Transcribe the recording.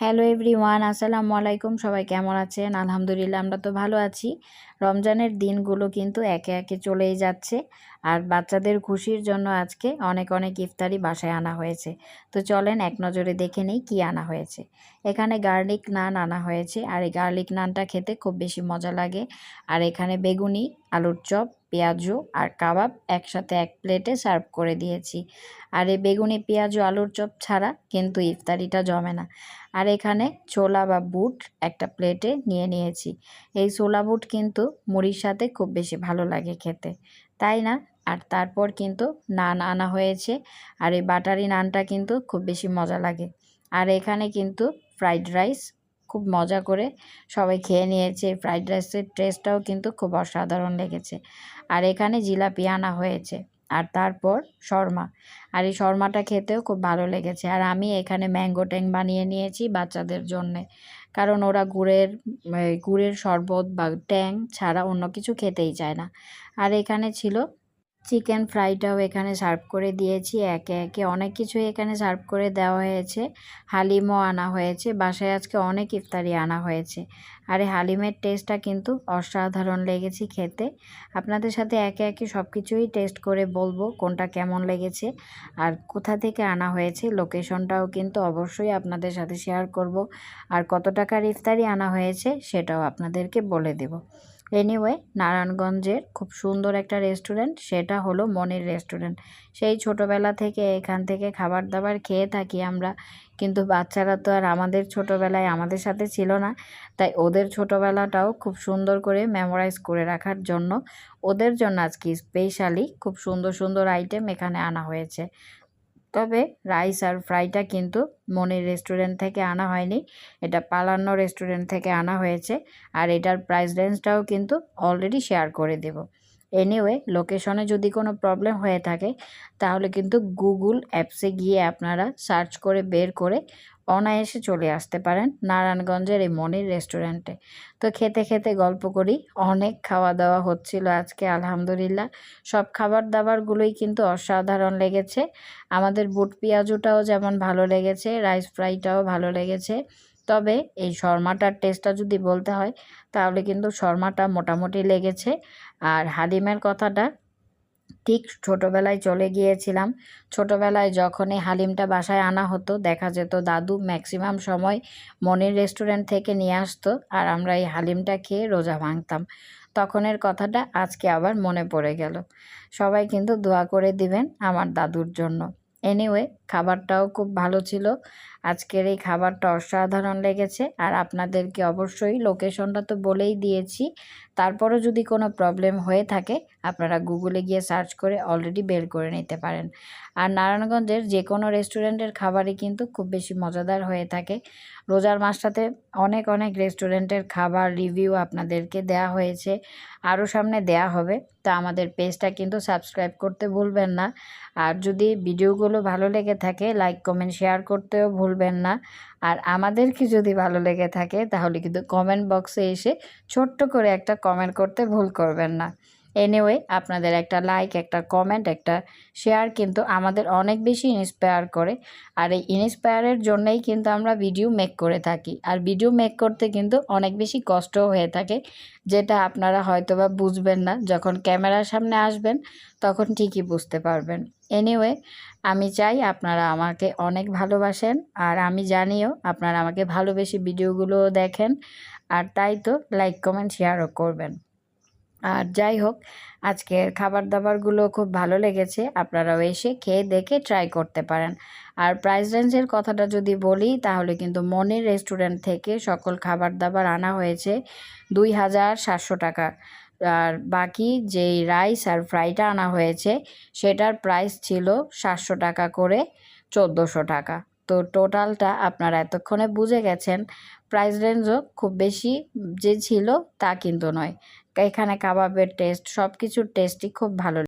Hello everyone, আসসালামু আলাইকুম। সবাই কেমন আছেন? আলহামদুলিল্লাহ, আমরা তো ভালো আছি। রমজানের দিনগুলো কিন্তু একে একে চলেই যাচ্ছে, আর বাচ্চাদের খুশির জন্য আজকে অনেক অনেক ইফতারি বাসায় আনা হয়েছে। তো চলেন এক নজরে দেখে নেই কী আনা হয়েছে। এখানে গার্লিক নান আনা হয়েছে, আর এই গার্লিক নানটা খেতে খুব বেশি মজা লাগে। আর এখানে বেগুনি, আলুর চপ, পেঁয়াজু আর কাবাব একসাথে এক প্লেটে সার্ভ করে দিয়েছি। আর এই বেগুনি, পেঁয়াজু, আলুর চপ ছাড়া কিন্তু ইফতারিটা জমে না। আর এখানে ছোলা বা বুট একটা প্লেটে নিয়ে নিয়েছি। এই ছোলা বুট কিন্তু মুড়ির সাথে খুব বেশি ভালো লাগে খেতে, তাই না? আর তারপর কিন্তু নান আনা হয়েছে, আর এই বাটারি নানটা কিন্তু খুব বেশি মজা লাগে। আর এখানে কিন্তু ফ্রাইড রাইস খুব মজা করে সবাই খেয়ে নিয়েছে। ফ্রাইড রাইসের টেস্টটাও কিন্তু খুব অসাধারণ লেগেছে। আর এখানে জিলাপি আনা হয়েছে, আর তারপর শর্মা। আর এই শর্মাটা খেতেও খুব ভালো লেগেছে। আর আমি এখানে ম্যাঙ্গো ট্যাং বানিয়ে নিয়েছি বাচ্চাদের জন্যে, কারণ ওরা গুড়ের শরবত বা ট্যাং ছাড়া অন্য কিছু খেতেই চায় না। আর এখানে ছিল চিকেন ফ্রাইটাও এখানে সার্ভ করে দিয়েছি। একে একে অনেক কিছুই এখানে সার্ভ করে দেওয়া হয়েছে। হালিমও আনা হয়েছে। বাসায় আজকে অনেক ইফতারি আনা হয়েছে। আর এই হালিমের টেস্টটা কিন্তু অসাধারণ লেগেছে খেতে। আপনাদের সাথে একে একে সব কিছুই টেস্ট করে বলবো কোনটা কেমন লেগেছে আর কোথা থেকে আনা হয়েছে। লোকেশনটাও কিন্তু অবশ্যই আপনাদের সাথে শেয়ার করব। আর কত টাকার ইফতারি আনা হয়েছে সেটাও আপনাদেরকে বলে দেব। এনিওয়ে, নারায়ণগঞ্জের খুব সুন্দর একটা রেস্টুরেন্ট, সেটা হলো মনির রেস্টুরেন্ট। সেই ছোটোবেলা থেকে এখান থেকে খাবার দাবার খেয়ে থাকি আমরা, কিন্তু বাচ্চারা তো আর আমাদের ছোটোবেলায় আমাদের সাথে ছিল না, তাই ওদের ছোটোবেলাটাও খুব সুন্দর করে মেমোরাইজ করে রাখার জন্য ওদের জন্য আজকে স্পেশালি খুব সুন্দর সুন্দর আইটেম এখানে আনা হয়েছে। তবে রাইস আর ফ্রাইটা কিন্তু মনির রেস্টুরেন্ট থেকে আনা হয়নি, এটা পালান্ন রেস্টুরেন্ট থেকে আনা হয়েছে। আর এটার প্রাইস রেঞ্জটাও কিন্তু অলরেডি শেয়ার করে দেব। এনিওয়ে, লোকেশনে যদি কোনো প্রবলেম হয়ে থাকে তাহলে কিন্তু গুগল অ্যাপসে গিয়ে আপনারা সার্চ করে বের করে অনায়াসে চলে আসতে পারেন নারায়ণগঞ্জের এই মনির রেস্টুরেন্টে। তো খেতে খেতে গল্প করি, অনেক খাওয়া দাওয়া হচ্ছিল আজকে আলহামদুলিল্লাহ। সব খাবার দাবারগুলোই কিন্তু অসাধারণ লেগেছে। আমাদের বুট পেঁয়াজুটাও যেমন ভালো লেগেছে, রাইস ফ্রাইটাও ভালো লেগেছে। তবে এই শর্মাটার টেস্টটা যদি বলতে হয় তাহলে কিন্তু শর্মাটা মোটামুটি লেগেছে। আর হালিমের কথাটা, ঠিক ছোটোবেলায় চলে গিয়েছিলাম। ছোটোবেলায় যখন এই হালিমটা বাসায় আনা হতো দেখা যেত দাদু ম্যাক্সিমাম সময় মনির রেস্টুরেন্ট থেকে নিয়ে আসতো, আর আমরা এই হালিমটা খেয়ে রোজা ভাঙতাম। তখনের কথাটা আজকে আবার মনে পড়ে গেল। সবাই কিন্তু দোয়া করে দিবেন আমার দাদুর জন্য। এনিওয়ে, খাবারটাও খুব ভালো ছিল। আজকের এই খাবারটা অসাধারণ লেগেছে। আর আপনাদেরকে অবশ্যই লোকেশনটা তো বলেই দিয়েছি, তারপরও যদি কোনো প্রবলেম হয়ে থাকে আপনারা গুগলে গিয়ে সার্চ করে অলরেডি বের করে নিতে পারেন। আর নারায়ণগঞ্জের যে কোনো রেস্টুরেন্টের খাবারই কিন্তু খুব বেশি মজাদার হয়ে থাকে। রোজার মাসটাতে অনেক অনেক রেস্টুরেন্টের খাবার রিভিউ আপনাদেরকে দেয়া হয়েছে, আরও সামনে দেয়া হবে। তা আমাদের পেজটা কিন্তু সাবস্ক্রাইব করতে ভুলবেন না। আর যদি ভিডিওগুলো ভালো লেগে থাকে লাইক কমেন্ট শেয়ার করতেও ভুলবেন না। আর আমাদেরকে যদি ভালো লেগে থাকে তাহলে কিন্তু কমেন্ট বক্সে এসে ছোট্ট করে একটা কমেন্ট করতে ভুল করবেন না। এনিওয়ে, আপনাদের একটা লাইক, একটা কমেন্ট, একটা শেয়ার কিন্তু আমাদের অনেক বেশি ইন্সপায়ার করে। আর এই ইন্সপায়ারের জন্যই কিন্তু আমরা ভিডিও মেক করে থাকি। আর ভিডিও মেক করতে কিন্তু অনেক বেশি কষ্টও হয়ে থাকে, যেটা আপনারা হয়তোবা বুঝবেন না। যখন ক্যামেরার সামনে আসবেন তখন ঠিকই বুঝতে পারবেন। এনিওয়ে, আমি চাই আপনারা আমাকে অনেক ভালোবাসেন, আর আমি জানিও আপনারা আমাকে ভালোবেসে ভিডিওগুলোও দেখেন। আর তাই তো লাইক কমেন্ট শেয়ারও করবেন। আর যাই হোক, আজকের খাবার দাবারগুলো খুব ভালো লেগেছে, আপনারাও এসে খেয়ে দেখে ট্রাই করতে পারেন। আর প্রাইস রেঞ্জের কথাটা যদি বলি তাহলে কিন্তু মনির রেস্টুরেন্ট থেকে সকল খাবার দাবার আনা হয়েছে 2700 টাকা। আর বাকি যেই রাইস আর ফ্রাইটা আনা হয়েছে সেটার প্রাইস ছিল 700 টাকা করে, 1400 টাকা। তো টোটালটা আপনারা এতক্ষণে বুঝে গেছেন। প্রাইস রেঞ্জও খুব বেশি যে ছিল তা কিন্তু নয়। এখানে কাবাবের টেস্ট, সব কিছুর টেস্টই খুব ভালো।